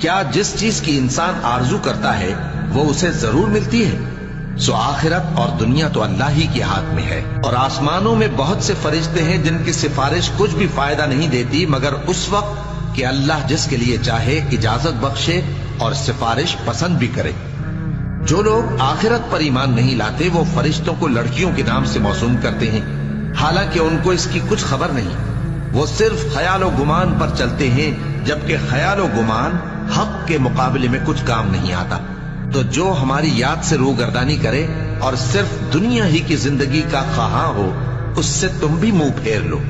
क्या जिस चीज की इंसान आरजू करता है वो उसे जरूर मिलती है? सो आखिरत और दुनिया तो अल्लाह ही के हाथ में है। और आसमानों में बहुत से फरिश्ते हैं जिनकी सिफारिश कुछ भी फायदा नहीं देती मगर उस वक्त कि अल्लाह जिसके लिए चाहे इजाजत बख्शे और सिफारिश पसंद भी करे। जो लोग आखिरत पर ईमान नहीं लाते वो फरिश्तों को लड़कियों के नाम से मौसूम करते हैं, हालांकि उनको इसकी कुछ खबर नहीं। वो सिर्फ ख्याल और गुमान पर चलते हैं, जबकि ख्याल और गुमान हक के मुकाबले में कुछ काम नहीं आता। तो जो हमारी याद से रूगर्दानी करे और सिर्फ दुनिया ही की जिंदगी का ख्वाहा हो, उससे तुम भी मुंह फेर लो।